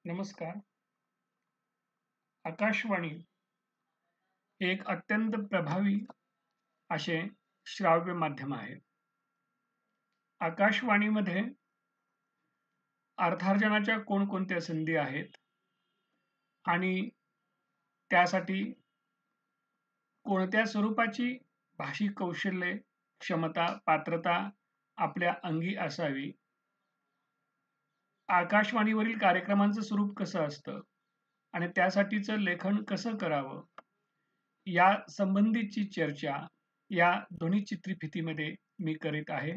नमस्कार. आकाशवाणी हे एक अत्यंत प्रभावी असे श्राव्य माध्यम आहे. आकाशवाणीमध्ये अर्थार्जनाच्या कोणकोणत्या संधी आहेत आणि त्यासाठी कोणत्या स्वरूपाची भाषिक कौशल्ये, क्षमता, पात्रता आपल्या अंगी असावी, आकाशवाणीवरील कार्यक्रमांचं स्वरूप कसं असतं आणि त्यासाठीचं लेखन कसं करावं, या संबंधीची चर्चा या दोन्ही चित्रफितीमध्ये मी करीत आहे.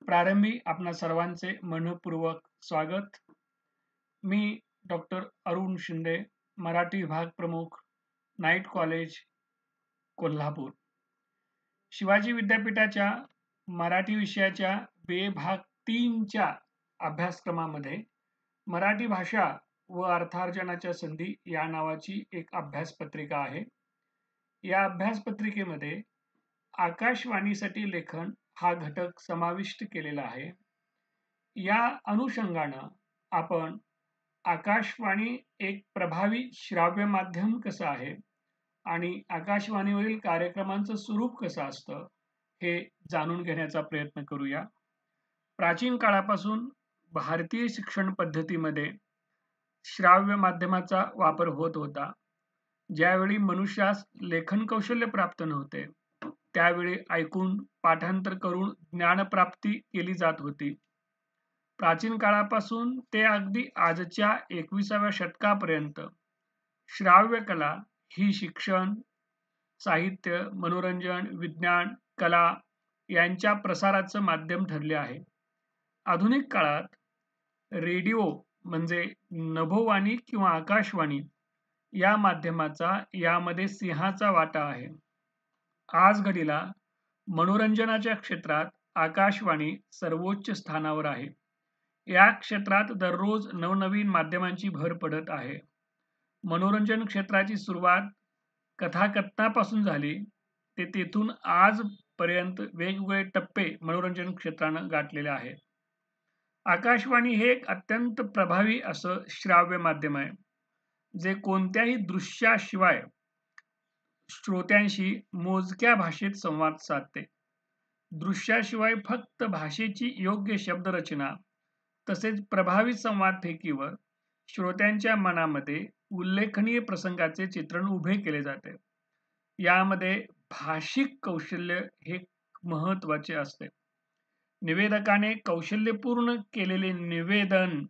प्रारंभी आपणा सर्वांचे मनपूर्वक स्वागत. मी डॉक्टर अरुण शिंदे, मराठी विभाग प्रमुख, नाईट कॉलेज, कोल्हापूर. शिवाजी विद्यापीठाच्या मराठी विषयाच्या बी भाग 3च्या अभ्यासक्रमामध्ये मराठी भाषा व अर्थार्जनाच्या संधी या नावाची एक अभ्यासपत्रिका आहे. या अभ्यासपत्रिकेमध्ये आकाशवाणीसाठी लेखन हा घटक समाविष्ट केलेला आहे. या अनुषंगानं आपण आकाशवाणी एक प्रभावी श्राव्य माध्यम कसं आहे आणि आकाशवाणीवरील कार्यक्रमांचं स्वरूप कसं असतं हे जाणून घेण्याचा प्रयत्न करूया. प्राचीन काळापासून भारतीय शिक्षण पद्धतीमध्ये श्राव्य माध्यमाचा वापर होत होता. ज्यावेळी मनुष्यास लेखन कौशल्य प्राप्त नव्हते, त्यावेळी ऐकून पाठांतर करून ज्ञानप्राप्ती केली जात होती. प्राचीन काळापासून ते अगदी आजच्या 21व्या शतकापर्यंत श्राव्य कला ही शिक्षण, साहित्य, मनोरंजन, विज्ञान, कला यांच्या प्रसाराचं माध्यम ठरले आहे. आधुनिक काळात रेडिओ म्हणजे नभोवाणी किंवा आकाशवाणी या माध्यमाचा यामध्ये सिंहाचा वाटा आहे. आज घडीला मनोरंजनाच्या क्षेत्रात आकाशवाणी सर्वोच्च स्थानावर आहे. या क्षेत्रात दररोज नवनवीन माध्यमांची भर पडत आहे. मनोरंजन क्षेत्राची सुरुवात कथाकथनापासून झाली ते तेथून आजपर्यंत वेगवेगळे टप्पे मनोरंजन क्षेत्रानं गाठलेले आहेत. आकाशवाणी हे एक अत्यंत प्रभावी असं श्राव्य माध्यम आहे, जे कोणत्याही दृश्याशिवाय श्रोत्यांशी मोजक्या भाषेत संवाद साधते. दृश्याशिवाय फक्त भाषेची योग्य शब्दरचना तसेच प्रभावी संवाद फेकीवर श्रोत्यांच्या मनामध्ये उल्लेखनीय प्रसंगाचे चित्रण उभे केले जाते. यामध्ये भाषिक कौशल्य हे महत्त्वाचे असते. निवेदकाने कौशल्यपूर्ण केलेले निवेदन,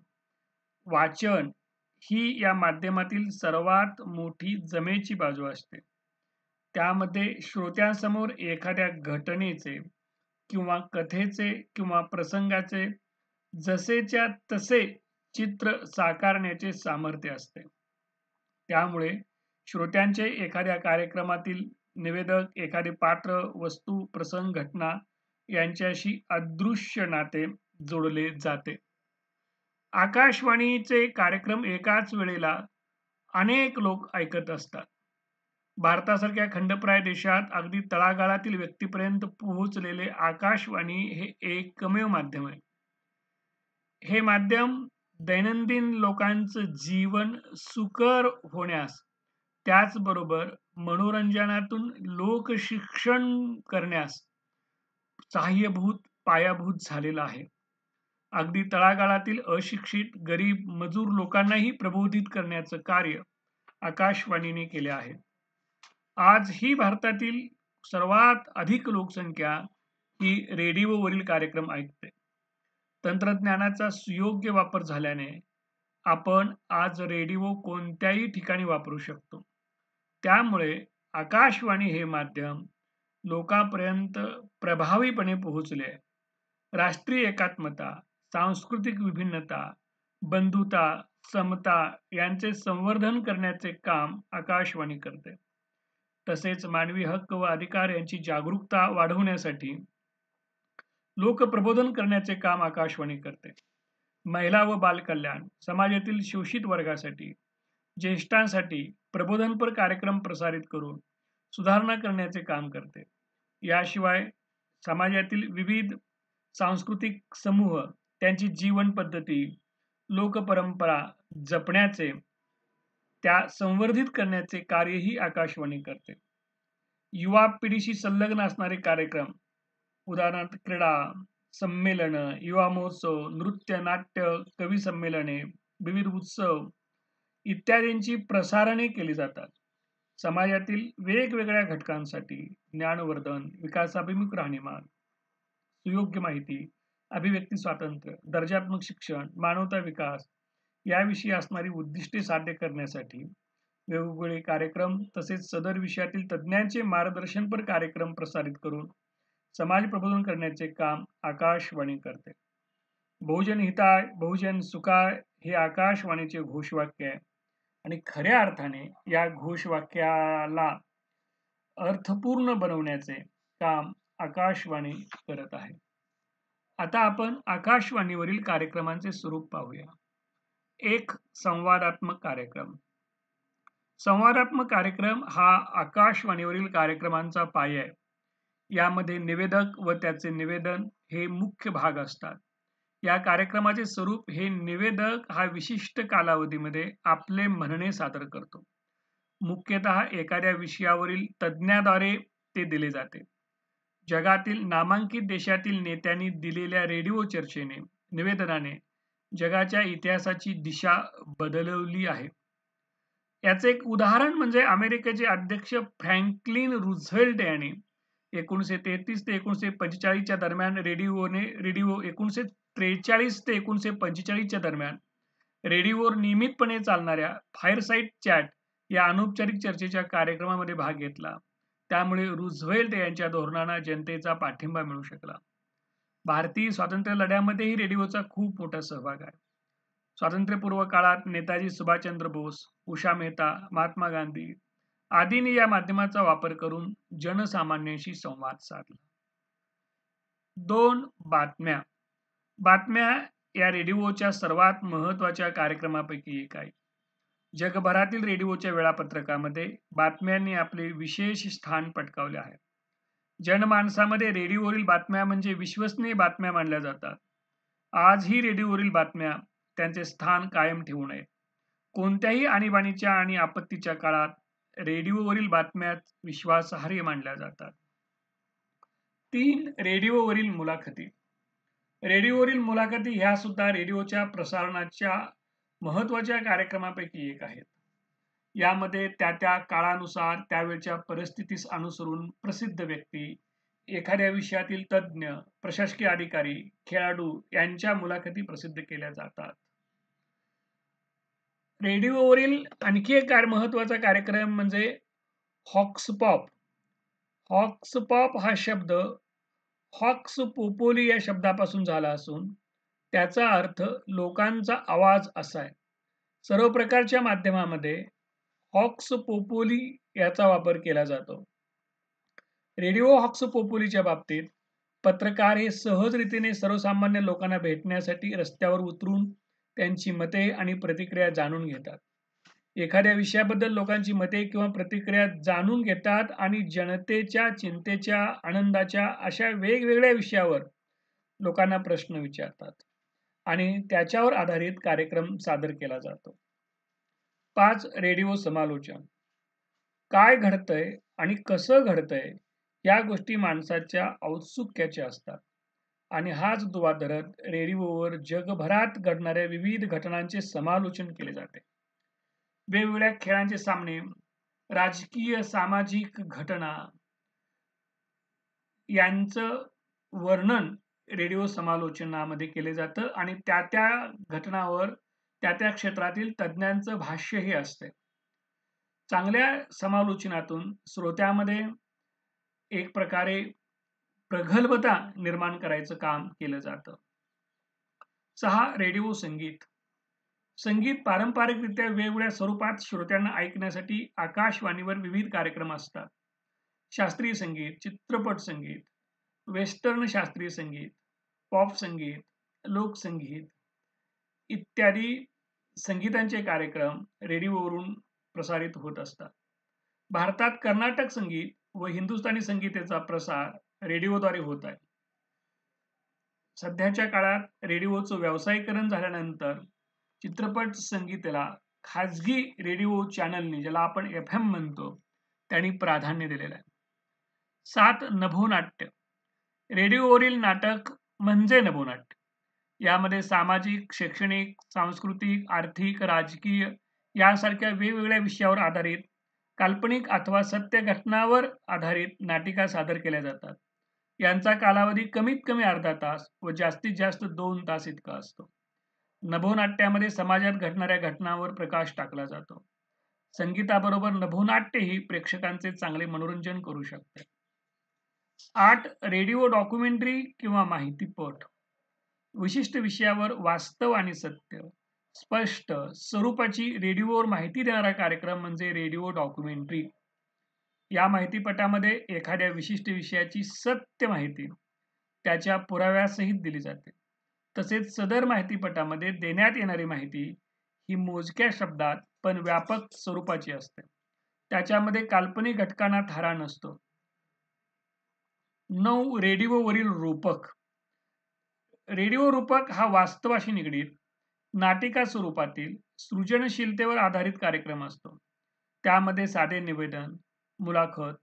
वाचन ही या माध्यमातील सर्वात मोठी जमेची बाजू असते. त्यामध्ये श्रोत्यांसमोर एखाद्या घटनेचे किंवा कथेचे किंवा प्रसंगाचे जसेच्या तसे चित्र साकारण्याचे सामर्थ्य असते. त्यामुळे श्रोत्यांचे एखाद्या कार्यक्रमातील निवेदक एखादे पात्र, वस्तू, प्रसंग, घटना यांच्याशी अदृश्य नाते जोडले जाते. आकाशवाणीचे कार्यक्रम एकाच वेळेला अनेक लोक ऐकत असतात. भारतासारख्या खंडप्राय देशात अगदी तळागाळातील व्यक्तीपर्यंत पोहोचलेले आकाशवाणी हे एकमेव माध्यम आहे. हे माध्यम दैनंदिन लोकांचं जीवन सुकर होण्यास, त्याचबरोबर मनोरंजनातून लोकशिक्षण करण्यास सहाय्यभूत, पायाभूत झालेला आहे. अगदी तळागाळातील अशिक्षित, गरीब, मजूर लोकांनाही प्रबोधित करण्याचं कार्य आकाशवाणीने केले आहे. आज ही भारतातील सर्वात अधिक लोकसंख्या ही रेडिओवरील कार्यक्रम ऐकते. तंत्रज्ञानाचा सुयोग्य वापर झाल्याने आपण आज रेडिओ कोणत्याही ठिकाणी वापरू शकतो. त्यामुळे आकाशवाणी हे माध्यम लोकांपर्यंत प्रभावीपणे पोहोचले. राष्ट्रीय एकात्मता, सांस्कृतिक विभिन्नता, बंधुता, समता यांचे संवर्धन करण्याचे काम आकाशवाणी करते. तसेच मानवी हक्क व अधिकार यांची जागरूकता वाढवण्यासाठी लोकप्रबोधन करण्याचे काम आकाशवाणी करते. महिला व बालकल्याण, समाजातील शोषित वर्गासाठी, ज्येष्ठांसाठी प्रबोधनपर कार्यक्रम प्रसारित करून सुधारणा करण्याचे काम करते. याशिवाय समाजातील विविध सांस्कृतिक समूह, त्यांची जीवन पद्धती, लोकपरंपरा जपण्याचे, त्या संवर्धित करण्याचे कार्यही आकाशवाणी करते. युवा पिढीशी संलग्न असणारे कार्यक्रम, उदाहरणार्थ क्रीडा, संमेलन, युवा महोत्सव, नृत्य, नाट्य, कवी संमेलने, विविध उत्सव इत्यादींची प्रसारणे केली जातात. समाजातील वेगवेगळ्या घटकांसाठी ज्ञानवर्धन, विकासाभिमुख राहणीमान, सुयोग्य माहिती, अभिव्यक्ती स्वातंत्र्य, दर्जात्मक शिक्षण, मानवता विकास याविषयी असणारी उद्दिष्टे साध्य करण्यासाठी वेगवेगळे कार्यक्रम तसेच सदर विषयातील तज्ज्ञांचे मार्गदर्शनपर कार्यक्रम प्रसारित करून समाज प्रबोधन करण्याचे काम आकाशवाणी करते. बहुजन हिताय बहुजन सुखाय हे आकाशवाणीचे घोषवाक्य आहे आणि खऱ्या अर्थाने या घोषवाक्याला अर्थपूर्ण बनवण्याचे काम आकाशवाणी करत आहे. आता आपण आकाशवाणीवरील कार्यक्रमांचे स्वरूप पाहूया. एक, संवादात्मक कार्यक्रम. संवादात्मक कार्यक्रम हा आकाशवाणीवरील कार्यक्रमांचा पाया आहे. यामध्ये निवेदक व त्याचे निवेदन हे मुख्य भाग असतात. या कार्यक्रमाचे स्वरूप हे निवेदक हा विशिष्ट कालावधीमध्ये आपले म्हणणे सादर करतो. मुख्यतः एखाद्या विषयावरील तज्ज्ञाद्वारे ते दिले जाते. जगातील नामांकित देशातील नेत्यांनी दिलेल्या रेडिओ चर्चेने, निवेदनाने जगाच्या इतिहासाची दिशा बदलवली आहे. याचे एक उदाहरण म्हणजे अमेरिकेचे अध्यक्ष फ्रँकलिन रुझवेल्ट यांनी 1933 ते 1945 दरम्यान रेडिओ 1943 ते 1945 दरम्यान रेडिओवर नियमितपणे चालणाऱ्या फायरसाइड चॅट या अनौपचारिक चर्चेच्या कार्यक्रमामध्ये भाग घेतला. त्यामुळे रुझवेल्ट यांच्या धोरणांना जनतेचा पाठिंबा मिळू शकला. भारतीय स्वातंत्र्य लढ्यामध्येही रेडिओचा खूप मोठा सहभाग आहे. स्वातंत्र्यपूर्व काळात नेताजी सुभाषचंद्र बोस, उषा मेहता, महात्मा गांधी आदींनी या माध्यमाचा वापर करून जनसामान्यांशी संवाद साधला. 2. बातम्या. बातम्या या रेडिओच्या सर्वात महत्त्वाच्या कार्यक्रमापैकी एक आहे. जगभरातील रेडिओच्या वेळापत्रकामध्ये बातम्यांनी आपले विशेष स्थान पटकावले आहे. जनमानसामध्ये रेडिओवरील बातम्या म्हणजे विश्वसनीय बातम्या मानल्या जातात. आजही रेडिओवरील बातम्या त्यांचे स्थान कायम ठेवू नयेत. कोणत्याही आणीबाणीच्या आणि आपत्तीच्या काळात रेडिओवरील बातम्या विश्वासार्ह मानल्या जातात. 3. रेडिओवरील मुलाखती. रेडिओवरील मुलाखती ह्या सुद्धा रेडिओच्या प्रसारणाच्या महत्त्वाच्या कार्यक्रमापैकी एक आहेत. यामध्ये त्या काळानुसार त्यावेळच्या परिस्थितीस अनुसरून प्रसिद्ध व्यक्ती, एखाद्या विषयातील तज्ज्ञ, प्रशासकीय अधिकारी, खेळाडू यांच्या मुलाखती प्रसिद्ध केल्या जातात. रेडिओवरील आणखी एक महत्त्वाचा कार्यक्रम म्हणजे हॉक्सपॉप. हॉक्सपॉप हा शब्द हॉक्स पोपोली या शब्दापासून झाला असून त्याचा अर्थ लोकांचा आवाज असा आहे. सर्व प्रकारच्या माध्यमामध्ये हॉक्स पोपोली याचा वापर केला जातो. रेडिओ हॉक्स पोपोलीच्या बाबतीत पत्रकार हे सहजरीतीने सर्वसामान्य लोकांना भेटण्यासाठी रस्त्यावर उतरून त्यांची मते आणि प्रतिक्रिया जाणून घेतात. एखाद्या विषयाबद्दल लोकांची मते किंवा प्रतिक्रिया जाणून घेतात आणि जनतेच्या चिंतेच्या, आनंदाच्या अशा वेगवेगळ्या विषयावर लोकांना प्रश्न विचारतात आणि त्याच्यावर आधारित कार्यक्रम सादर केला जातो. 5. रेडिओ समालोचन. काय घडतंय आणि कसं घडतंय या गोष्टी माणसाच्या औत्सुक्याच्या असतात आणि हाच दुवा धरत रेडिओवर जगभरात घडणाऱ्या विविध घटनांचे समालोचन केले जाते. वेगवेगळ्या खेळांचे सामने, राजकीय, सामाजिक घटना यांचं वर्णन रेडिओ समालोचनामध्ये केले जातं आणि त्या घटनावर त्या क्षेत्रातील तज्ज्ञांचं भाष्य हे असते. चांगल्या समालोचनातून श्रोत्यामध्ये एक प्रकारे प्रगल्भता निर्माण करायचं काम केलं जातं. 6. रेडिओ संगीत. संगीत पारंपरिकरित्या वेगवेगळ्या स्वरूपात श्रोत्यांना ऐकण्यासाठी आकाशवाणीवर विविध कार्यक्रम असतात. शास्त्रीय संगीत, चित्रपट संगीत, वेस्टर्न शास्त्रीय संगीत, पॉप संगीत, लोकसंगीत इत्यादी संगीतांचे कार्यक्रम रेडिओवरून प्रसारित होत असतात. भारतात कर्नाटक संगीत व हिंदुस्थानी संगीताचा प्रसार रेडिओद्वारे होत आहे. सध्याच्या काळात रेडिओचं व्यावसायीकरण झाल्यानंतर चित्रपट संगीताला खाजगी रेडिओ चॅनलनी, ज्याला आपण FM म्हणतो, त्यांनी प्राधान्य दिलेलं आहे. 7 नभोनाट्य. रेडिओवरील नाटक म्हणजे नभोनाट्य. यामध्ये सामाजिक, शैक्षणिक, सांस्कृतिक, आर्थिक, राजकीय यासारख्या वेगवेगळ्या विषयावर आधारित काल्पनिक अथवा सत्य घटनावर आधारित नाटिका सादर केल्या जातात. यांचा कालावधी कमीत कमी अर्धा तास व जास्तीत जास्त 2 तास इतका असतो. नभोनाट्यामध्ये समाजात घडणाऱ्या घटनांवर प्रकाश टाकला जातो. संगीताबरोबर नभोनाट्यही प्रेक्षकांचे चांगले मनोरंजन करू शकते. 8 रेडिओ डॉक्युमेंटरी किंवा माहितीपट. विशिष्ट विषयावर वास्तव आणि सत्य स्पष्ट स्वरूपाची रेडिओवर माहिती देणारा कार्यक्रम म्हणजे रेडिओ डॉक्युमेंटरी. या माहितीपटामध्ये एखाद्या विशिष्ट विषयाची सत्य माहिती त्याच्या पुराव्यासहित दिली जाते. तसेच सदर माहितीपटामध्ये देण्यात येणारी माहिती ही मोजक्या शब्दात पण व्यापक स्वरूपाची असते. त्याच्यामध्ये काल्पनिक घटकांना थारा नसतो. 9 रेडिओवरील रूपक. रेडिओ रूपक हा वास्तवाशी निगडीत नाटिका स्वरूपातील सृजनशीलतेवर आधारित कार्यक्रम असतो. त्यामध्ये साधे निवेदन, मुलाखत,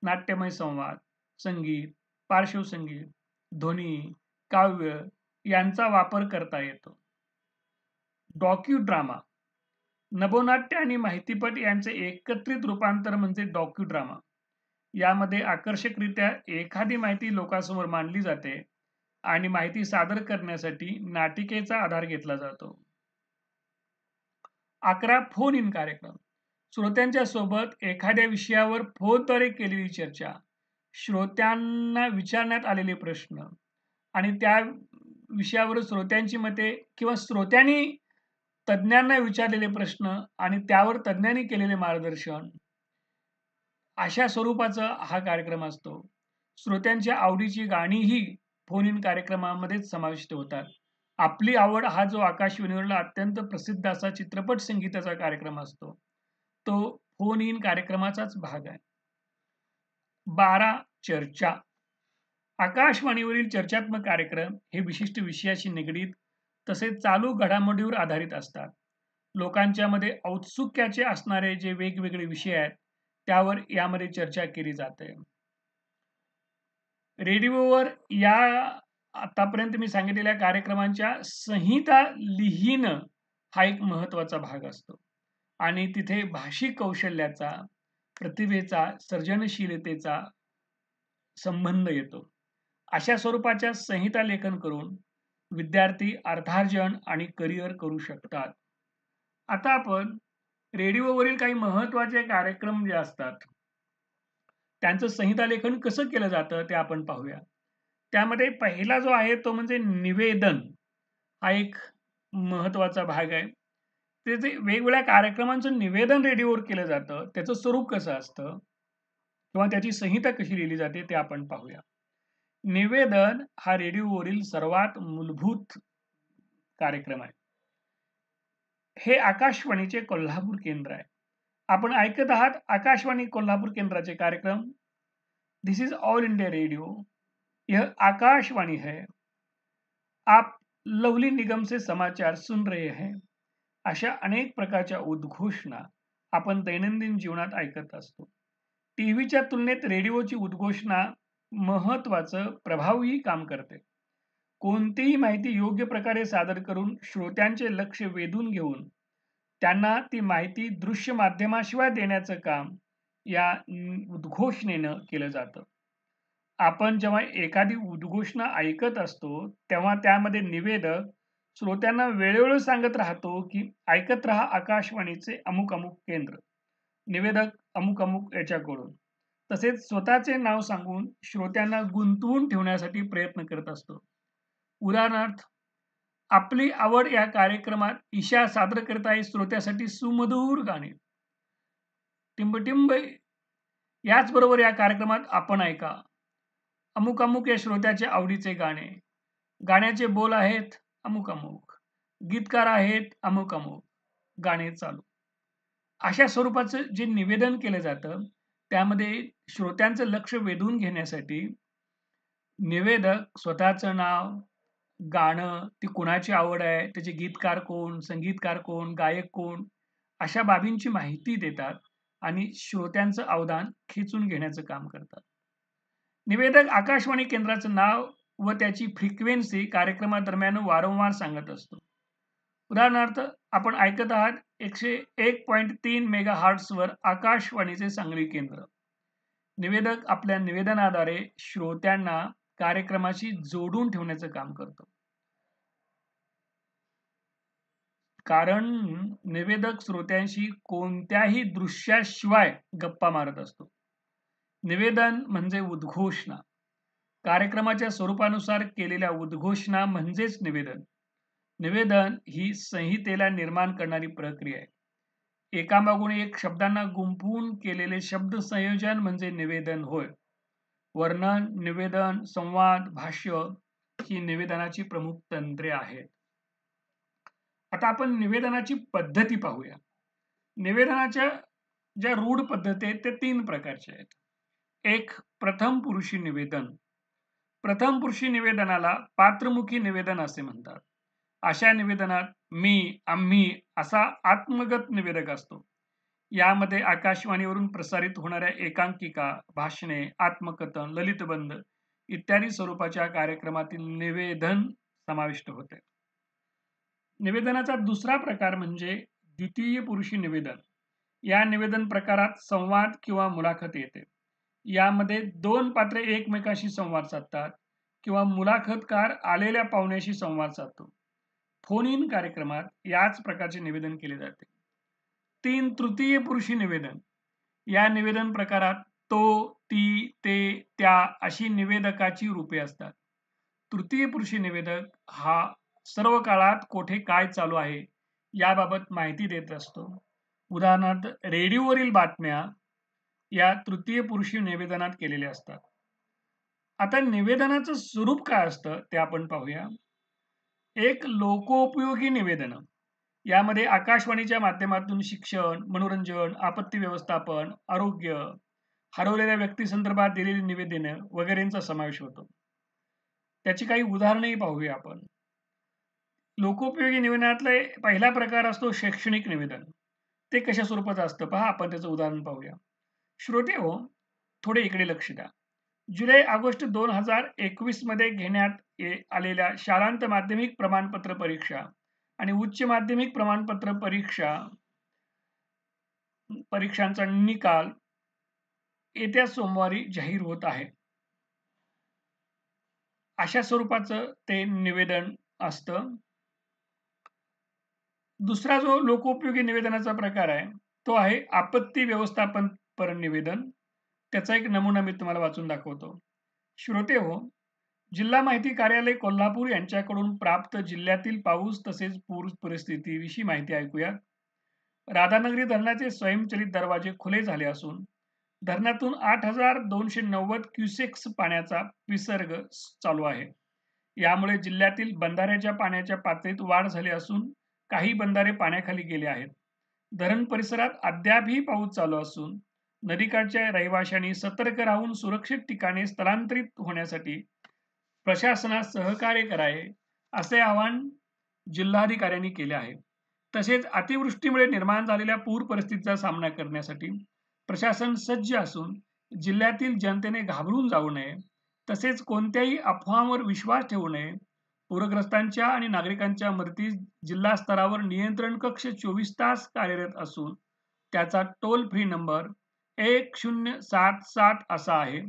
नाट्यमय संवाद, संगीत, पार्श्वसंगीत, ध्वनी, काव्य यांचा वापर करता येतो. डॉक्युड्रामा. नभोनाट्य आणि माहितीपट यांचे एकत्रित रूपांतर म्हणजे डॉक्युड्रामा. यामध्ये आकर्षकरित्या एखादी माहिती लोकांसमोर मांडली जाते आणि माहिती सादर करण्यासाठी नाटिकेचा आधार घेतला जातो. 11 फोन इन कार्यक्रम. श्रोत्यांच्या सोबत एखाद्या विषयावर फोनद्वारे केलेली चर्चा, श्रोत्यांना विचारण्यात आलेले प्रश्न आणि त्या विषयावर श्रोत्यांची मते किंवा श्रोत्यांनी तज्ज्ञांना विचारलेले प्रश्न आणि त्यावर तज्ज्ञांनी केलेले मार्गदर्शन, अशा स्वरूपाचा हा कार्यक्रम असतो. श्रोत्यांच्या आवडीची गाणीही फोन इन कार्यक्रमामध्येच समाविष्ट होतात. आपली आवड हा जो आकाशवाणीवरला अत्यंत प्रसिद्ध असा चित्रपट संगीताचा कार्यक्रम असतो, तो फोन इन कार्यक्रमाचाच भाग आहे. 12 चर्चा. आकाशवाणीवरील चर्चात्मक कार्यक्रम हे विशिष्ट विषयाशी निगडीत तसेच चालू घडामोडीवर आधारित असतात. लोकांच्या मध्ये औत्सुक्याचे असणारे जे वेगवेगळे विषय आहेत त्यावर यामध्ये चर्चा केली जाते. रेडिओवर या आतापर्यंत मी सांगितलेल्या कार्यक्रमांच्या संहिता लिहिणं हा एक महत्त्वाचा भाग असतो आणि तिथे भाषिक कौशल्याचा, प्रतिभेचा, सर्जनशीलतेचा संबंध येतो. अशा स्वरूपाच्या संहिता लेखन करून विद्यार्थी अर्थार्जन आणि करिअर करू शकतात. आता आपण रेडिओवरील काही महत्त्वाचे कार्यक्रम जे असतात त्यांचं संहिता लेखन कसं केलं जातं ते आपण पाहूया. त्यामध्ये पहिला जो आहे तो म्हणजे निवेदन हा एक महत्त्वाचा भाग आहे. ते जे वेगवेगळ्या कार्यक्रमांचं निवेदन रेडिओवर केलं जातं त्याचं स्वरूप कसं असतं किंवा त्याची संहिता कशी लिहिली जाते ते आपण पाहूया. निवेदन हा रेडिओवरील सर्वात मूलभूत कार्यक्रम आहे. हे आकाशवाणीचे कोल्हापूर केंद्र आहे. आपण ऐकत आहात आकाशवाणी कोल्हापूर केंद्राचे कार्यक्रम. दिस इज ऑल इंडिया रेडियो. यह आकाशवाणी है. आप लवली निगम से समाचार सुन रहे हैं. अशा अनेक प्रकारच्या उद्घोषणा आपण दैनंदिन जीवनात ऐकत असतो. टीव्हीच्या तुलनेत रेडिओची उद्घोषणा महत्त्वाचं प्रभावी काम करते. कोणतीही माहिती योग्य प्रकारे सादर करून श्रोत्यांचे लक्ष वेधून घेऊन त्यांना ती माहिती दृश्य माध्यमाशिवाय देण्याचं काम या उद्घोषणेनं केलं जातं. आपण जेव्हा एखादी उद्घोषणा ऐकत असतो तेव्हा त्यामध्ये निवेदक श्रोत्यांना वेळोवेळी सांगत राहतो की ऐकत रहा आकाशवाणीचे अमुक अमुक केंद्र, निवेदक अमुक अमुक याच्याकडून. तसेच स्वतःचे नाव सांगून श्रोत्यांना गुंतवून ठेवण्यासाठी प्रयत्न करत असतो. उदाहरणार्थ, आपली आवड या कार्यक्रमात ईशा सादर करत आहे श्रोत्यासाठी सुमधूर गाणे. टिंबटिंब याचबरोबर या कार्यक्रमात आपण ऐका अमुक अमुक या श्रोत्याच्या आवडीचे गाणे. गाण्याचे बोल आहेत अमुक अमुक, गीतकार आहेत अमुक अमुक, गाणे चालू. अशा स्वरूपाचं जे निवेदन केलं जातं त्यामध्ये श्रोत्यांचं लक्ष वेधून घेण्यासाठी निवेदक स्वतःचं नाव, गाणं, ती कुणाची आवड आहे, त्याचे गीतकार कोण, संगीतकार कोण, गायक कोण, अशा बाबींची माहिती देतात आणि श्रोत्यांचं अवधान खेचून घेण्याचं काम करतात. निवेदक आकाशवाणी केंद्राचं नाव व त्याची फ्रिक्वेन्सी कार्यक्रमादरम्यान वारंवार सांगत असतो. उदाहरणार्थ, आपण ऐकत आहात 101.3 मेगाहर्ट्झवर आकाशवाणीचे सांगली केंद्र. निवेदक आपल्या निवेदनाद्वारे श्रोत्यांना कार्यक्रमाशी जोडून ठेवण्याचं काम करतो. कारण निवेदक श्रोत्यांशी कोणत्याही दृश्याशिवाय गप्पा मारत असतो. निवेदन म्हणजे उद्घोषणा. कार्यक्रमाच्या स्वरूपानुसार केलेल्या उद्घोषणा म्हणजेच निवेदन. निवेदन ही संहितेला निर्माण करणारी प्रक्रिया आहे. एकामागून एक शब्दांना गुंफून केलेले शब्द संयोजन म्हणजे निवेदन होय. वर्णन, निवेदन, संवाद, भाष्य ही निवेदनाची प्रमुख तंत्रे आहेत. आता आपण निवेदनाची पद्धती पाहूया. निवेदनाच्या ज्या रूढ पद्धती आहेत ते 3 प्रकारचे आहेत. एक, प्रथम पुरुषी निवेदन. प्रथम पुरुषी निवेदनाला पात्रमुखी निवेदन असे म्हणतात. अशा निवेदनात मी, आम्ही असा आत्मगत निवेदक असतो. यामध्ये आकाशवाणीवरून प्रसारित होणाऱ्या एकांकिका, भाषणे, आत्मकथन, ललितबंध इत्यादी स्वरूपाच्या कार्यक्रमातील निवेदन समाविष्ट होते. निवेदनाचा दुसरा प्रकार म्हणजे द्वितीय पुरुषी निवेदन. या निवेदन प्रकारात संवाद किंवा मुलाखत येते. यामध्ये 2 पात्रे एकमेकाशी संवाद साधतात किंवा मुलाखतकार आलेल्या पाहुण्याशी संवाद साधतो. फोन इन कार्यक्रमात याच प्रकारचे निवेदन केले जाते. 3, तृतीय पुरुषी निवेदन. या निवेदन प्रकारात तो, ती, ते, त्या अशी निवेदकाची रूपे असतात. तृतीय पुरुषी निवेदक हा सर्व काळात कोठे काय चालू आहे याबाबत माहिती देत असतो. उदाहरणार्थ, रेडिओवरील बातम्या या तृतीय पुरुषी निवेदनात केलेल्या असतात. आता निवेदनाचं स्वरूप काय असतं ते आपण पाहूया. एक, लोकोपयोगी निवेदन. यामध्ये आकाशवाणीच्या माध्यमातून शिक्षण, मनोरंजन, आपत्ती व्यवस्थापन, आरोग्य, हरवलेल्या व्यक्तीसंदर्भात दिलेली निवेदने वगैरेंचा समावेश होतो. त्याची काही उदाहरणेही पाहूया आपण. लोकोपयोगी निवेदनातला पहिला प्रकार असतो शैक्षणिक निवेदन. ते कशा स्वरूपाचं असतं पहा, आपण त्याचं उदाहरण पाहूया. श्रोते हो, थोडे इकडे लक्ष द्या. जुलै-ऑगस्ट 2021 मध्ये घेण्यात आलेल्या शाळांत माध्यमिक प्रमाणपत्र परीक्षा आणि उच्च माध्यमिक प्रमाणपत्र परीक्षांचा निकाल येत्या सोमवारी जाहीर होत आहे. अशा स्वरूपाचं ते निवेदन असतं. दुसरा जो लोकोपयोगी निवेदनाचा प्रकार आहे तो आहे आपत्ती व्यवस्थापन निवेदन. त्याचा एक नमुना मी तुम्हाला वाचून दाखवतो. श्रोते हो, जिल्हा माहिती कार्यालय कोल्हापूर यांच्याकडून प्राप्त जिल्ह्यातील पाऊस तसेच पूर परिस्थितीविषयी माहिती ऐकूया. राधानगरी धरणाचे स्वयंचलित दरवाजे खुले झाले असून धरणातून 8,290 क्युसेक्स पाण्याचा विसर्ग चालू आहे. यामुळे जिल्ह्यातील बंधाऱ्याच्या पाण्याच्या पातळीत वाढ झाली असून काही बंधारे पाण्याखाली गेले आहेत. धरण परिसरात अद्यापही पाऊस चालू असून नदीकाठच्या रहिवाशांनी सतर्क राहून सुरक्षित ठिकाणी स्थलांतरित होण्यासाठी प्रशासनास सहकार्य करावे असे आवाहन जिल्हाधिकाऱ्यांनी केले आहे. तसेच अतिवृष्टीमुळे निर्माण झालेल्या पूर परिस्थितीचा सामना करण्यासाठी प्रशासन सज्ज असून जिल्ह्यातील जनतेने घाबरून जाऊ नये, तसेच कोणत्याही अफवांवर विश्वास ठेवू नये. पूरग्रस्तांच्या आणि नागरिकांच्या मदतीस जिल्हा स्तरावर नियंत्रण कक्ष 24 तास कार्यरत असून त्याचा टोल फ्री नंबर 1077 असा आहे.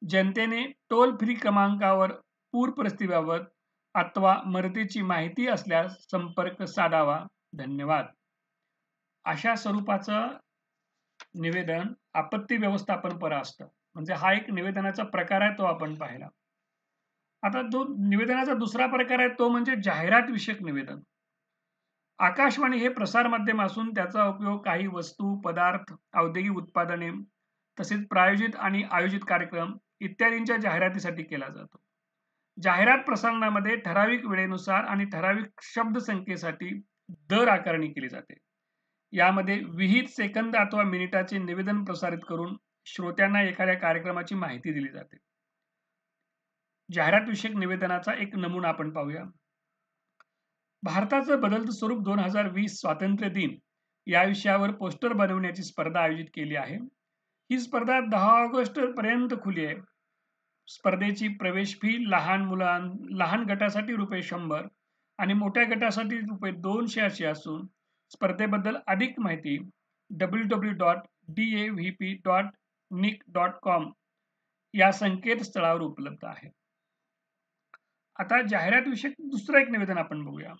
जनतेने टोल फ्री क्रमांकावर पूर परिस्थितीबाबत अथवा मदतीची माहिती असल्यास संपर्क साधावा. धन्यवाद. अशा स्वरूपाचं निवेदन आपत्ती व्यवस्थापन पर असतं. म्हणजे हा एक निवेदनाचा प्रकार आहे, तो आपण पाहिला. आता जो निवेदनाचा दुसरा प्रकार आहे तो म्हणजे जाहिरात विषयक निवेदन. आकाशवाणी हे प्रसार माध्यम असून त्याचा उपयोग काही वस्तू, पदार्थ, औद्योगिक उत्पादने तसेच प्रायोजित आणि आयोजित कार्यक्रम इत्यादींच्या जाहिरातीसाठी केला जातो. जाहिरात प्रसारणामध्ये ठराविक वेळेनुसार आणि ठराविक शब्दसंख्येसाठी दर आकारणी केली जाते. यामध्ये विहित सेकंद अथवा मिनिटाचे निवेदन प्रसारित करून श्रोत्यांना एखाद्या कार्यक्रमाची माहिती दिली जाते. जाहिरात विषयक निवेदनाचा एक नमुना आपण पाहूया. भारताचं बदलतं स्वरूप 2020 स्वातंत्र्य दिन या विषयावर पोस्टर बनवण्याची स्पर्धा आयोजित केली आहे. ही स्पर्धा 10 ऑगस्ट पर्यंत खुली आहे. स्पर्धेची प्रवेश फी लहान गटासाठी ₹100 आणि मोठ्या गटासाठी ₹200 अशी असून स्पर्धेबद्दल अधिक माहिती www.davp.nic.com या संकेतस्थळावर उपलब्ध आहे. आता जाहिरात विषयक दुसरं एक निवेदन आपण बघूया.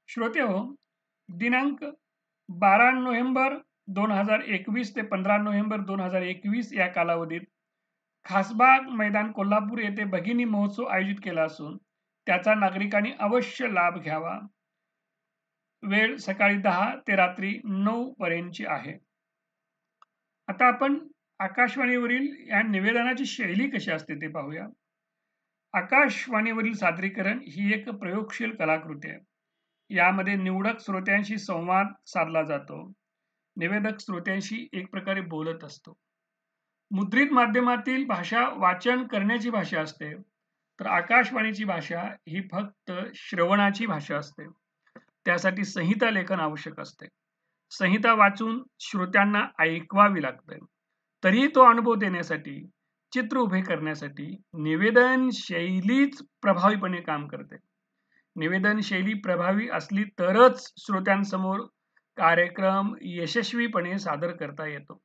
श्रोतेहो, दिनांक 12 नोव्हेंबर 2021 ते 15 नोव्हेंबर 2021 या कालावधीत खासबाग मैदान कोल्हापूर येथे भगिनी महोत्सव आयोजित केला असून त्याचा नागरिकांनी अवश्य लाभ घ्यावा. वेळ सकाळी 10 ते रात्री 9 पर्यंतची आहे. आता आपण आकाशवाणीवरील या निवेदनाची शैली कशी असते ते पाहूया. आकाशवाणीवरील सादरीकरण ही एक प्रयोगशील कलाकृती आहे. यामध्ये निवडक श्रोत्यांशी संवाद साधला जातो. निवेदक श्रोत्यांशी एक प्रकारे बोलत असतो. मुद्रित माध्यमातील भाषा वाचन करण्याची भाषा असते, तर आकाशवाणीची भाषा ही फक्त श्रवणाची भाषा असते. त्यासाठी संहिता लेखन आवश्यक असते. संहिता वाचून श्रोत्यांना ऐकवावी लागते. तरीही तो अनुभव देण्यासाठी, चित्र उभे करण्यासाठी निवेदन शैलीच प्रभावीपणे काम करते. निवेदन शैली प्रभावी असली तरच श्रोत्यांसमोर कार्यक्रम यशस्वीपणे सादर करता येतो.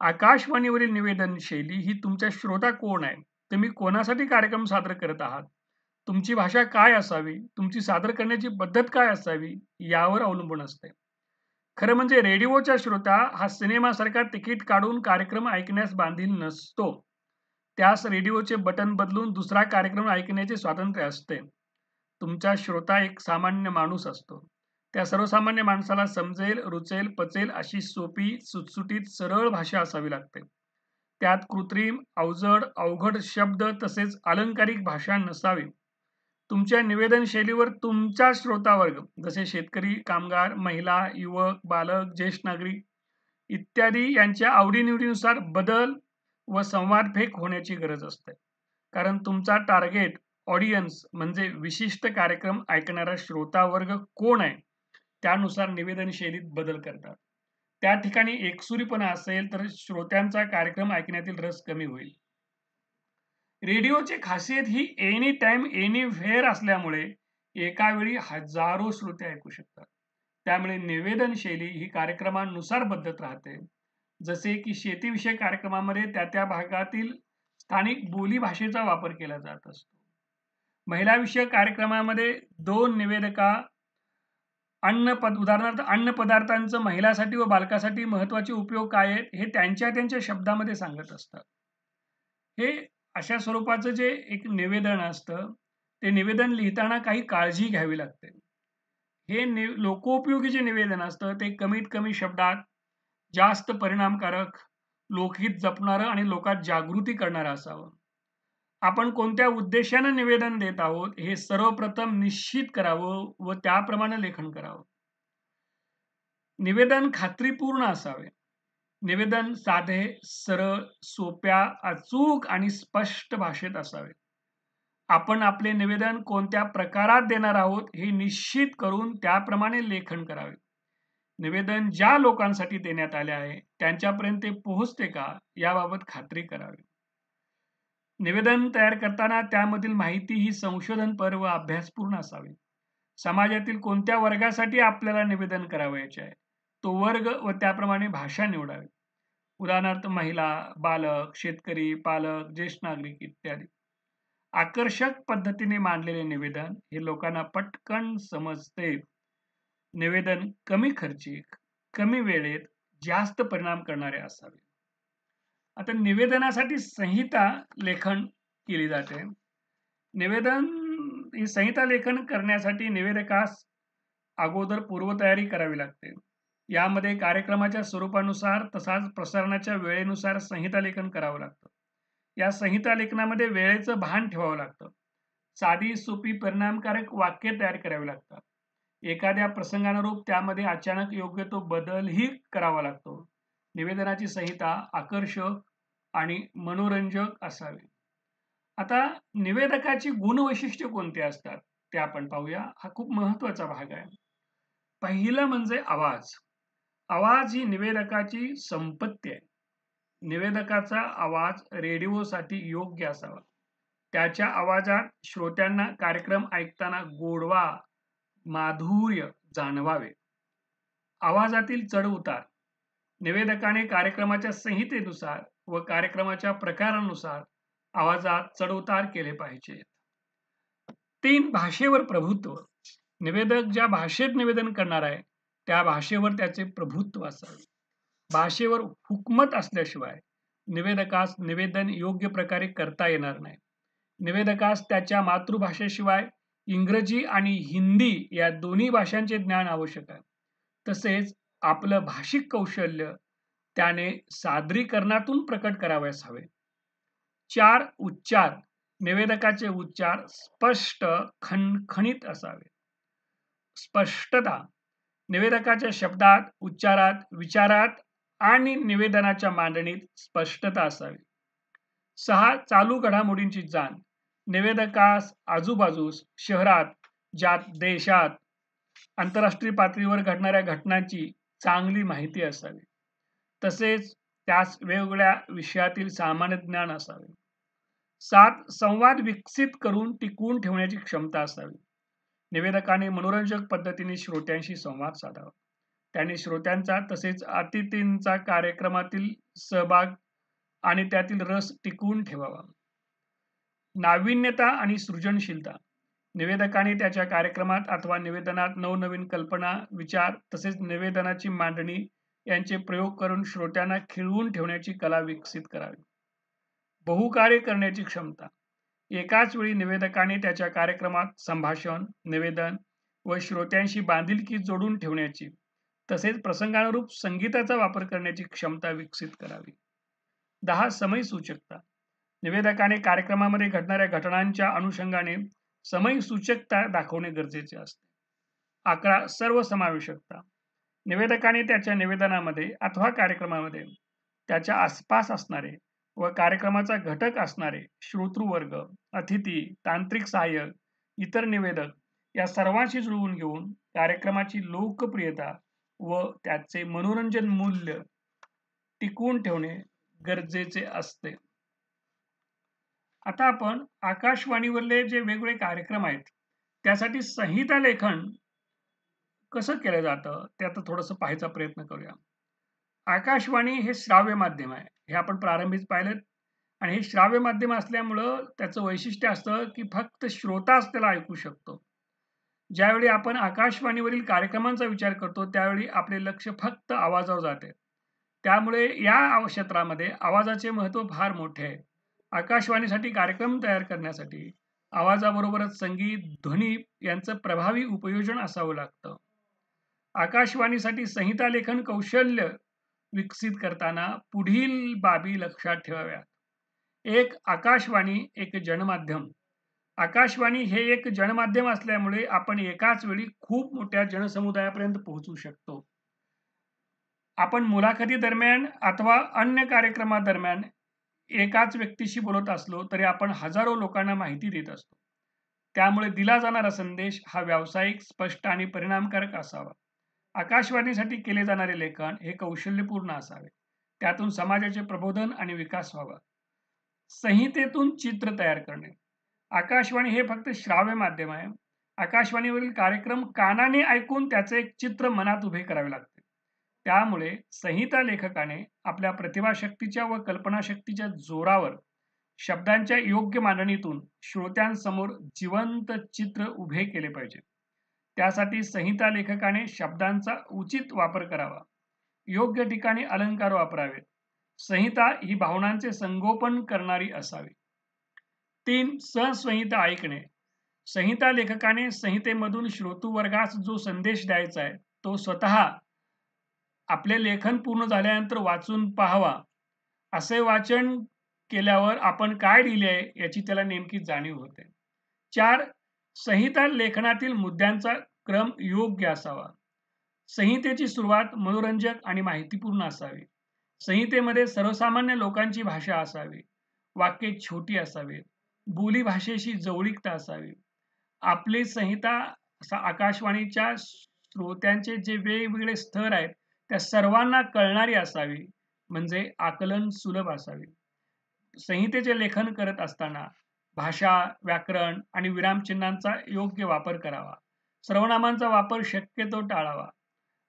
आकाशवाणीवरील निवेदन शैली ही तुमच्या श्रोता कोण आहे, तुम्ही कोणासाठी कार्यक्रम सादर करत आहात, तुमची भाषा काय असावी, तुमची सादर करण्याची पद्धत काय असावी यावर अवलंबून असते. खरं म्हणजे रेडिओचा श्रोता हा सिनेमासारखा तिकीट काढून कार्यक्रम ऐकण्यास बांधील नसतो. त्यास रेडिओचे बटन बदलून दुसरा कार्यक्रम ऐकण्याचे स्वातंत्र्य असते. तुमचा श्रोता एक सामान्य माणूस असतो. त्या सर्वसामान्य माणसाला समजेल, रुचेल, पचेल अशी सोपी, सुटसुटीत, सरळ भाषा असावी लागते. त्यात कृत्रिम, अवघड शब्द तसेच अलंकारिक भाषा नसावी. तुमच्या निवेदन शैलीवर तुमचा श्रोतावर्ग जसे शेतकरी, कामगार, महिला, युवक, बालक, ज्येष्ठ नागरिक इत्यादी यांच्या आवडीनिवडीनुसार बदल व संवादफेक होण्याची गरज असते. कारण तुमचा टार्गेट ऑडियन्स म्हणजे विशिष्ट कार्यक्रम ऐकणारा श्रोतावर्ग कोण आहे त्यानुसार निवेदन शैलीत बदल करतात. त्या ठिकाणी एकसुरीपणा असेल तर श्रोत्यांचा कार्यक्रम ऐकण्यातील रस कमी होईल. रेडिओची खासियत ही एनी टाइम एनी व्हेअर असल्यामुळे एका वेळी हजारो श्रोते ऐकू शकतात. त्यामुळे निवेदन शैली ही कार्यक्रमानुसार बदलत राहते. जसे की शेतीविषयक कार्यक्रमामध्ये त्या भागातील स्थानिक बोली भाषेचा वापर केला जात असतो. महिला विषयक कार्यक्रमामध्ये 2 निवेदका उदाहरणार्थ अन्न पदार्थांचं महिलासाठी व बालकासाठी महत्वाचे उपयोग काय आहेत हे त्यांच्या शब्दामध्ये सांगत असतात. हे अशा स्वरूपाचं जे एक निवेदन असतं ते निवेदन लिहिताना काही काळजी घ्यावी लागते. हे लोकोपयोगी जे निवेदन असतं ते कमीत कमी शब्दात जास्त परिणामकारक, लोकहित जपणारं आणि लोकात जागृती करणारं असावं. आपण कोणत्या उद्देशाने निवेदन देत आहोत हे सर्वप्रथम निश्चित करावं व त्याप्रमाणे लेखन करावं. निवेदन खात्रीपूर्ण असावे. निवेदन साधे, सरळ, सोप्या, अचूक आणि स्पष्ट भाषेत असावे. आपण आपले निवेदन कोणत्या प्रकारात देणार आहोत हे निश्चित करून त्याप्रमाणे लेखन करावे. निवेदन ज्या लोकांसाठी देण्यात आले आहे त्यांच्यापर्यंत ते पोहोचते का याबाबत खात्री करावी. निवेदन तयार करताना त्यामधील माहिती ही संशोधनपर व अभ्यासपूर्ण असावी. समाजातील कोणत्या वर्गासाठी आपल्याला निवेदन करावयाचे आहे तो वर्ग व त्याप्रमाणे भाषा निवडावी. उदाहरणार्थ महिला, बालक, शेतकरी, पालक, ज्येष्ठ नागरिक इत्यादी. आकर्षक पद्धतीने मांडलेले निवेदन हे लोकांना पटकन समजते. निवेदन कमी खर्चिक, कमी वेळेत जास्त परिणाम करणारे असावे. आता निवेदनासाठी संहिता लेखन केली जाते. ही संहिता लेखन करण्यासाठी निवेदकास अगोदर पूर्वतयारी करावी लागते. यामध्ये कार्यक्रमाच्या स्वरूपानुसार तसाच प्रसारणाच्या वेळेनुसार संहिता लेखन करावं लागतं. या संहिता लेखनामध्ये वेळेचं भान ठेवावं लागतं. साधी, सोपी, परिणामकारक वाक्य तयार करावी लागतात. एखाद्या प्रसंगानुरूप त्यामध्ये अचानक योग्य तो बदलही करावा लागतो. निवेदनाची संहिता आकर्षक आणि मनोरंजक असावी. आता निवेदकाची गुणवैशिष्ट्ये कोणती असतात ते आपण पाहूया. हा खूप महत्वाचा भाग आहे. पहिलं म्हणजे आवाज. आवाज ही निवेदकाची संपत्ती आहे. निवेदकाचा आवाज रेडिओसाठी योग्य असावा. त्याच्या आवाजात श्रोत्यांना कार्यक्रम ऐकताना गोडवा, माधुर्य जाणवावे. आवाजातील चढ-उतार निवेदकाने कार्यक्रमाच्या संहितेनुसार व कार्यक्रमाच्या प्रकारानुसार आवाजात चढ-उतार केले पाहिजेत. 3. भाषेवर प्रभुत्व. निवेदक ज्या भाषेत निवेदन करणार आहे त्या भाषेवर त्याचे प्रभुत्व असावे. भाषेवर हुकमत असल्याशिवाय निवेदकास निवेदन योग्य प्रकारे करता येणार नाही. निवेदकास त्याच्या मातृभाषेशिवाय इंग्रजी आणि हिंदी या दोन्ही भाषांचे ज्ञान आवश्यक आहे. तसेच आपलं भाषिक कौशल्य त्याने सादरीकरणातून प्रकट करावयास हवे. 4. उच्चार. निवेदकाचे उच्चार स्पष्ट, खणखणीत असावे. स्पष्टता. निवेदकाच्या शब्दात, उच्चारात, विचारात आणि निवेदनाच्या मांडणीत स्पष्टता असावी. 6. चालू घडामोडींची जाण. निवेदकास आजूबाजूस, शहरात, देशात, आंतरराष्ट्रीय पातळीवर घडणाऱ्या घटनांची चांगली माहिती असावी. तसेच त्यास वेगवेगळ्या विषयातील सामान्य ज्ञान असावे. 7. संवाद विकसित करून टिकवून ठेवण्याची क्षमता असावी. निवेदकाने मनोरंजक पद्धतीने श्रोत्यांशी संवाद साधावा. त्याने श्रोत्यांचा तसेच अतिथींचा कार्यक्रमातील सहभाग आणि त्यातील रस टिकवून ठेवावा. नाविन्यता आणि सृजनशीलता. निवेदकाने त्याच्या कार्यक्रमात अथवा निवेदनात नवनवीन कल्पना, विचार तसेच निवेदनाची मांडणी यांचे प्रयोग करून श्रोत्यांना खिळवून ठेवण्याची कला विकसित करावी. बहुकार्य करण्याची क्षमता. एकाच वेळी निवेदकाने त्याच्या कार्यक्रमात संभाषण, निवेदन व श्रोत्यांशी बांधिलकी जोडून ठेवण्याची तसेच प्रसंगानुरूप संगीताचा वापर करण्याची क्षमता विकसित करावी. 10. समय सूचकता. निवेदकाने कार्यक्रमामध्ये घडणाऱ्या घटनांच्या अनुषंगाने समय सूचकता दाखवणे गरजेचे असते. 11. सर्वसमावेशकता. निवेदकाने त्याच्या निवेदनामध्ये अथवा कार्यक्रमामध्ये त्याच्या आसपास असणारे व कार्यक्रमाचा घटक असणारे श्रोतृवर्ग, अतिथी, तांत्रिक सहाय्यक, इतर निवेदक या सर्वांशी जुळवून घेऊन कार्यक्रमाची लोकप्रियता व त्याचे मनोरंजन मूल्य टिकवून ठेवणे गरजेचे असते. आता आपण आकाशवाणीवरले जे वेगवेगळे कार्यक्रम आहेत त्यासाठी संहिता लेखन कसं केलं जातं ते आता थोडंसं पाहायचा प्रयत्न करूया. आकाशवाणी हे श्राव्य माध्यम आहे, हे आपण प्रारंभीच पाहिलं. आणि हे श्राव्य माध्यम असल्यामुळं त्याचं वैशिष्ट्य असतं की फक्त श्रोताच त्याला ऐकू शकतो. ज्यावेळी आपण आकाशवाणीवरील कार्यक्रमांचा विचार करतो त्यावेळी आपले लक्ष फक्त आवाजावर जाते. त्यामुळे या क्षेत्रामध्ये आवाजाचे महत्त्व फार मोठे आहे. आकाशवाणीसाठी कार्यक्रम तयार करण्यासाठी आवाजाबरोबरच संगीत, ध्वनी यांचं प्रभावी उपयोजन असावं लागतं. आकाशवाणीसाठी संहिता लेखन कौशल्य विकसित करताना पुढील बाबी लक्षात ठेवाव्यात. 1. आकाशवाणी एक जनमाध्यम. आकाशवाणी हे एक जनमाध्यम असल्यामुळे आपण एकाच वेळी खूप मोठ्या जनसमुदायापर्यंत पोहोचू शकतो. आपण मुलाखती दरम्यान अथवा अन्य कार्यक्रमादरम्यान एकाच व्यक्तीशी बोलत असलो तरी आपण हजारो लोकांना माहिती देत असतो. त्यामुळे दिला जाणारा संदेश हा व्यावसायिक, स्पष्ट आणि परिणामकारक असावा. आकाशवाणीसाठी केले जाणारे लेखन हे कौशल्यपूर्ण असावे. त्यातून समाजाचे प्रबोधन आणि विकास व्हावा. संहितेतून चित्र तयार करणे. आकाशवाणी हे फक्त श्राव्य माध्यम आहे. आकाशवाणीवरील कार्यक्रम कानाने ऐकून त्याचे एक चित्र मनात उभे करावे लागते. त्यामुळे संहिता लेखकाने आपल्या प्रतिभाशक्तीच्या व कल्पनाशक्तीच्या जोरावर शब्दांच्या योग्य मांडणीतून श्रोत्यांसमोर जिवंत चित्र उभे केले पाहिजे. त्यासाठी संहिता लेखकाने शब्दांचा उचित वापर करावा. योग्य ठिकाणी अलंकार वापरावेत. संहिता ही भावनांचे संगोपन करणारी असावी. 3. संहिता ऐकणे. संहिता लेखकाने संहितेमधून श्रोतृवर्गास जो संदेश द्यायचा आहे तो स्वतः आपले लेखन पूर्ण झाल्यानंतर वाचून पाहावा. असे वाचन केल्यावर आपण काय लिहिले आहे याची त्याला नेमकी जाणीव होते. 4. संहिता लेखनातील मुद्द्यांचा क्रम योग्य असावा. संहितेची सुरुवात मनोरंजक आणि माहितीपूर्ण असावी. संहितेमध्ये सर्वसामान्य लोकांची भाषा असावी. वाक्ये छोटी असावीत. बोलीभाषेशी जवळीकता असावी. आपली संहिता आकाशवाणीच्या श्रोत्यांचे जे वेगवेगळे स्तर आहेत त्या सर्वांना कळणारी असावी, म्हणजे आकलन सुलभ असावी. संहितेचे लेखन करत असताना भाषा, व्याकरण आणि विरामचिन्हांचा योग्य वापर करावा. सर्वनामांचा वापर शक्यतो टाळावा.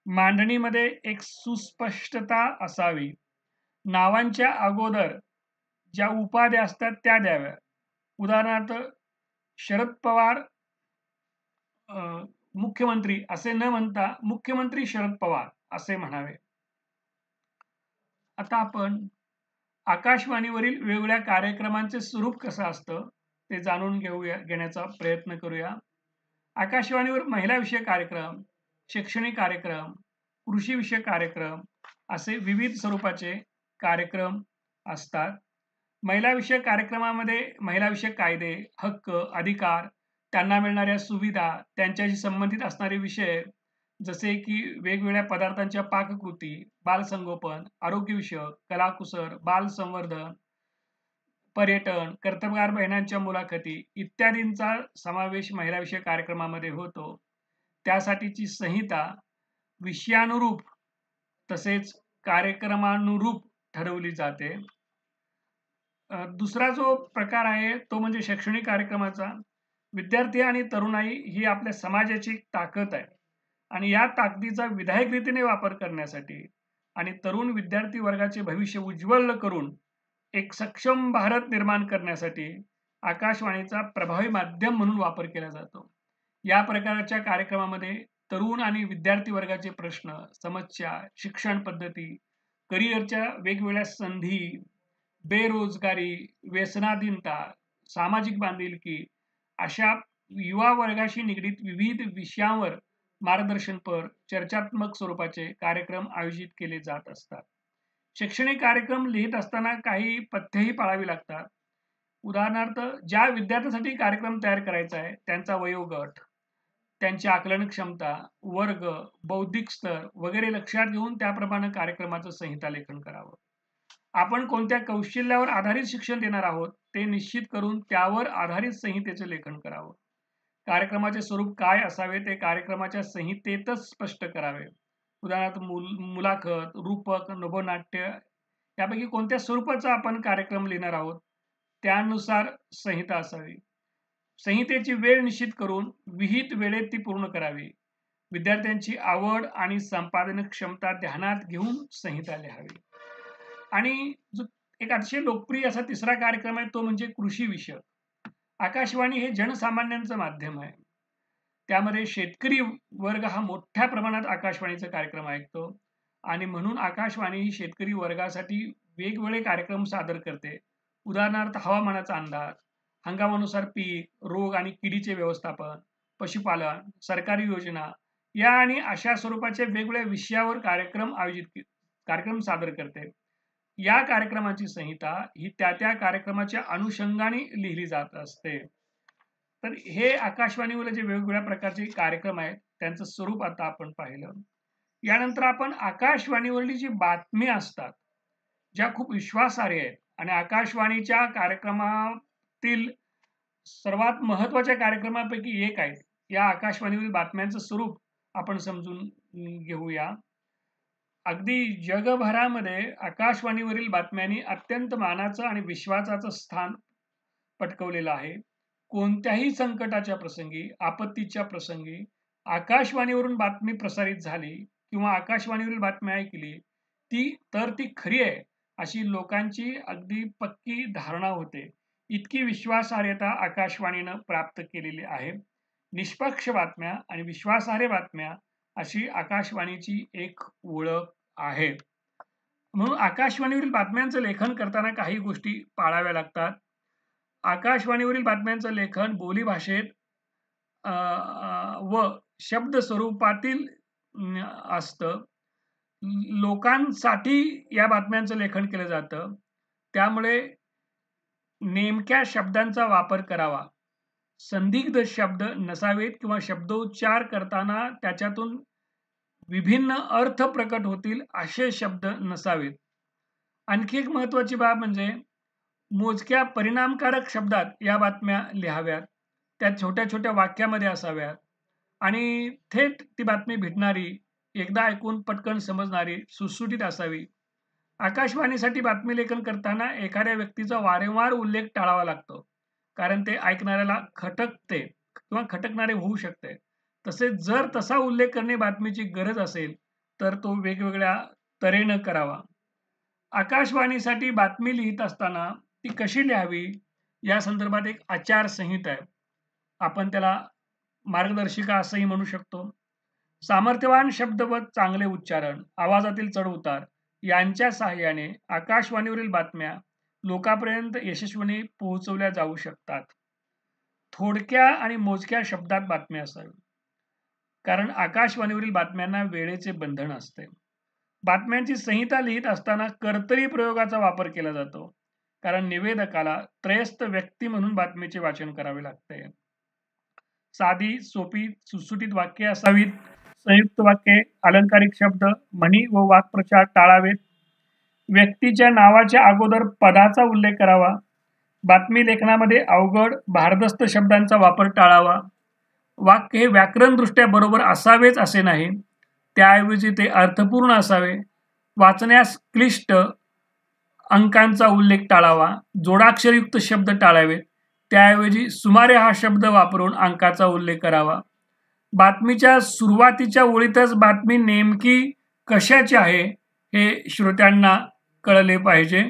मांडणीमध्ये एक सुस्पष्टता असावी. नावांच्या अगोदर ज्या उपाध्या असतात त्या द्याव्या. उदाहरणार्थ शरद पवार मुख्यमंत्री असे न म्हणता मुख्यमंत्री शरद पवार असे म्हणावे. आता आपण आकाशवाणीवरील वेगवेगळ्या कार्यक्रमांचे स्वरूप कसं असतं ते जाणून घेण्याचा प्रयत्न करूया. आकाशवाणीवर महिला विषयक कार्यक्रम, शैक्षणिक कार्यक्रम, कृषी विषयक कार्यक्रम असे विविध स्वरूपाचे कार्यक्रम असतात. महिला विषयक कार्यक्रमामध्ये महिला विषयक कायदे, हक्क, अधिकार, त्यांना मिळणाऱ्या सुविधा, त्यांच्याशी संबंधित असणारे विषय जसे की वेगवेगळ्या पदार्थांच्या पाककृती, बालसंगोपन, आरोग्यविषयक, कलाकुसर, बालसंवर्धन, पर्यटन, कर्तबगार बहिणांच्या मुलाखती इत्यादींचा समावेश महिला विषयक कार्यक्रमामध्ये होतो. त्यासाठीची संहिता विषयानुरूप तसेच कार्यक्रमानुरूप ठरवली जाते. दुसरा जो प्रकार आहे तो म्हणजे शैक्षणिक कार्यक्रमाचा. विद्यार्थी आणि तरुणाई ही आपल्या समाजाची ताकद आहे आणि या ताकदीचा विधायक रीतीने वापर करण्यासाठी आणि तरुण विद्यार्थी वर्गाचे भविष्य उज्ज्वल करून एक सक्षम भारत निर्माण करण्यासाठी आकाशवाणीचा प्रभावी माध्यम म्हणून वापर केला जातो. या प्रकारच्या कार्यक्रमामध्ये तरुण आणि विद्यार्थी वर्गाचे प्रश्न, समस्या, शिक्षण पद्धती, करिअरच्या वेगवेगळ्या संधी, बेरोजगारी, व्यसनाधीनता, सामाजिक बांधिलकी अशा युवा वर्गाशी निगडीत विविध विषयांवर मार्गदर्शनपर चर्चात्मक स्वरूपाचे कार्यक्रम आयोजित केले जात असतात. शैक्षणिक कार्यक्रम लिहित असताना काही पथ्यही पाळावी लागतात. उदाहरणार्थ ज्या विद्यार्थ्यांसाठी कार्यक्रम तयार करायचा आहे त्यांचा वयोगट, त्यांची आकलन क्षमता, वर्ग, बौद्धिक स्तर वगैरे लक्षात घेऊन त्याप्रमाणे कार्यक्रमाचं संहिता लेखन करावं. आपण कोणत्या कौशल्यावर आधारित शिक्षण देणार आहोत ते निश्चित करून त्यावर आधारित संहितेचे लेखन करावं. कार्यक्रमाचे स्वरूप काय असावे ते कार्यक्रमाच्या संहितेतच स्पष्ट करावे. उदाहरणार्थ मुलाखत, रूपक, नभोनाट्य यापैकी कोणत्या स्वरूपाचा आपण कार्यक्रम लिहिणार आहोत त्यानुसार संहिता असावी. संहितेची वेळ निश्चित करून विहित वेळेत ती पूर्ण करावी. विद्यार्थ्यांची आवड आणि संपादन क्षमता ध्यानात घेऊन संहिता लिहावी. आणि जो एक अतिशय लोकप्रिय असा तिसरा कार्यक्रम आहे तो म्हणजे कृषी विषय. आकाशवाणी हे जनसामान्यांचं माध्यम आहे. त्यामध्ये शेतकरी वर्ग हा मोठ्या प्रमाणात आकाशवाणीचा कार्यक्रम ऐकतो आणि म्हणून आकाशवाणी ही शेतकरी वर्गासाठी वेगवेगळे कार्यक्रम सादर करते. उदाहरणार्थ हवामानाचा अंदाज, हंगामानुसार पीक, रोग आणि किडीचे व्यवस्थापन, पशुपालन, सरकारी योजना या आणि अशा स्वरूपाच्या वेगवेगळ्या विषयावर कार्यक्रम सादर करते. या कार्यक्रमाची संहिता ही त्या कार्यक्रमाच्या अनुषंगाने लिहिली जात असते. तर हे आकाशवाणीवर जे वेगवेगळ्या प्रकारचे कार्यक्रम आहेत त्यांचं स्वरूप आता आपण पाहिलं. यानंतर आपण आकाशवाणीवरली जी बातम्या असतात ज्या खूप विश्वासार्ह आहेत आणि आकाशवाणीच्या कार्यक्रमातील सर्वात महत्वाच्या कार्यक्रमापैकी एक आहेत, या आकाशवाणीवरील बातम्यांचं स्वरूप आपण समजून घेऊया. अगदी जगभरामध्ये आकाशवाणीवरील बातम्यांनी अत्यंत मानाचं आणि विश्वासाचं स्थान पटकवलेलं आहे. कोणत्याही संकटाच्या प्रसंगी, आपत्तीच्या प्रसंगी आकाशवाणीवरून बातमी प्रसारित झाली किंवा आकाशवाणीवरील बातमी ऐकली ती खरी आहे अशी लोकांची अगदी पक्की धारणा होते. इतकी विश्वासार्हता आकाशवाणीनं प्राप्त केलेली आहे. निष्पक्ष बातम्या आणि विश्वासार्ह बातम्या अशी आकाशवाणीची एक ओळख आहे. म्हणून आकाशवाणीवरील बातम्यांचं लेखन करताना काही गोष्टी पाळाव्या लागतात. आकाशवाणीवरील बातम्यांचं लेखन बोलीभाषेत व शब्द स्वरूपातील असतं. लोकांसाठी या बातम्यांचं लेखन केलं जातं. त्यामुळे नेमक्या शब्दांचा वापर करावा. संदिग्ध शब्द नसावेत किंवा शब्दोच्चार करताना त्याच्यातून विभिन्न अर्थ प्रकट होतील असे शब्द नसावेत. आणखी एक महत्वाची बाब म्हणजे मोजक्या परिणामकारक शब्दात या बातम्या लिहाव्यात, त्या छोट्या छोट्या वाक्यामध्ये असाव्यात आणि थेट ती बातमी भेटणारी, एकदा ऐकून पटकन समजणारी, सुटसुटीत असावी. आकाशवाणीसाठी बातमी लेखन करताना एखाद्या व्यक्तीचा वारंवार उल्लेख टाळावा लागतो, कारण ते ऐकणाऱ्याला खटकते किंवा खटकणारे होऊ शकते. तसेच जर तसा उल्लेख करणे बातमीची गरज असेल तर तो वेगवेगळ्या तऱ्हेनं करावा. आकाशवाणीसाठी बातमी लिहित असताना ती कशी लिहावी या संदर्भात एक आचारसंहिता आहे. आपण त्याला मार्गदर्शिका असंही म्हणू शकतो. सामर्थ्यवान शब्द व चांगले उच्चारण, आवाजातील चढ-उतार यांच्या सहाय्याने आकाशवाणीवरील बातम्या लोकांपर्यंत यशस्वीने पोहोचवल्या जाऊ शकतात. थोडक्या आणि मोजक्या शब्दात बातम्या असावी, कारण आकाशवाणीवरील बातम्यांना वेळेचे बंधन असते. बातम्यांची संहिता लिहित असताना कर्तरी प्रयोगाचा वापर केला जातो, कारण निवेदकाला त्रयस्थ व्यक्ती म्हणून बातमीचे वाचन करावे लागते. साधी, सोपी, सुटसुटीत वाक्ये असावीत. संयुक्त वाक्ये, अलंकारिक शब्द, म्हणी व वाक्प्रचार टाळावेत. व्यक्तीच्या नावाच्या अगोदर पदाचा उल्लेख करावा. बातमी लेखनामध्ये अवघड, भारदस्त शब्दांचा वापर टाळावा. वाक्य हे व्याकरणदृष्ट्या बरोबर असावेच असे नाही, त्याऐवजी ते अर्थपूर्ण असावे. वाचण्यास क्लिष्ट अंकांचा उल्लेख टाळावा. जोडाक्षरयुक्त शब्द टाळावेत, त्याऐवजी सुमारे हा शब्द वापरून अंकाचा उल्लेख करावा. बातमीच्या सुरुवातीच्या ओळीतच बातमी नेमकी कशाची आहे हे श्रोत्यांना कळले पाहिजे.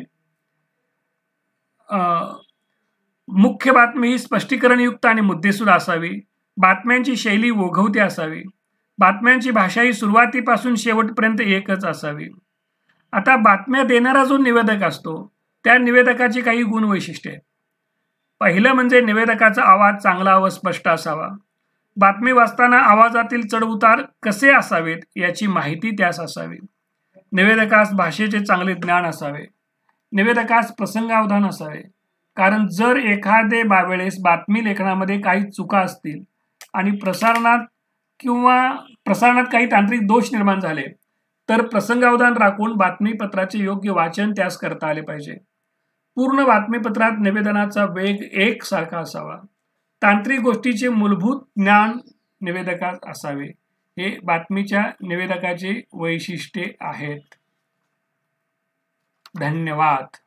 मुख्य बातमी ही स्पष्टीकरणयुक्त आणि मुद्देसूद असावी. बातम्यांची शैली ओघवती असावी. बातम्यांची भाषा ही सुरुवातीपासून शेवटपर्यंत एकच असावी. आता बातम्या देणारा जो निवेदक असतो त्या निवेदकाची काही गुणवैशिष्ट्ये. पहिलं म्हणजे निवेदकाचा आवाज चांगला व स्पष्ट असावा. बातमी वाचताना आवाजातील चढउतार कसे असावेत याची माहिती त्यास असावी. निवेदकास भाषेचे चांगले ज्ञान असावे. निवेदकास प्रसंगावधान असावे, कारण जर एखादे वेळेस बातमी लेखनामध्ये काही चुका असतील आणि प्रसारणात काही तांत्रिक दोष निर्माण झाले तर प्रसंगावधान राखून बातमीपत्राचे योग्य वाचन त्यास करता आले पाहिजे. पूर्ण बातमीपत्रात निवेदनाचा वेग एकसारखा असावा. तांत्रिक गोष्टीचे मूलभूत ज्ञान निवेदकास असावे. हे बातमीच्या निवेदकाचे वैशिष्ट्ये आहेत. धन्यवाद.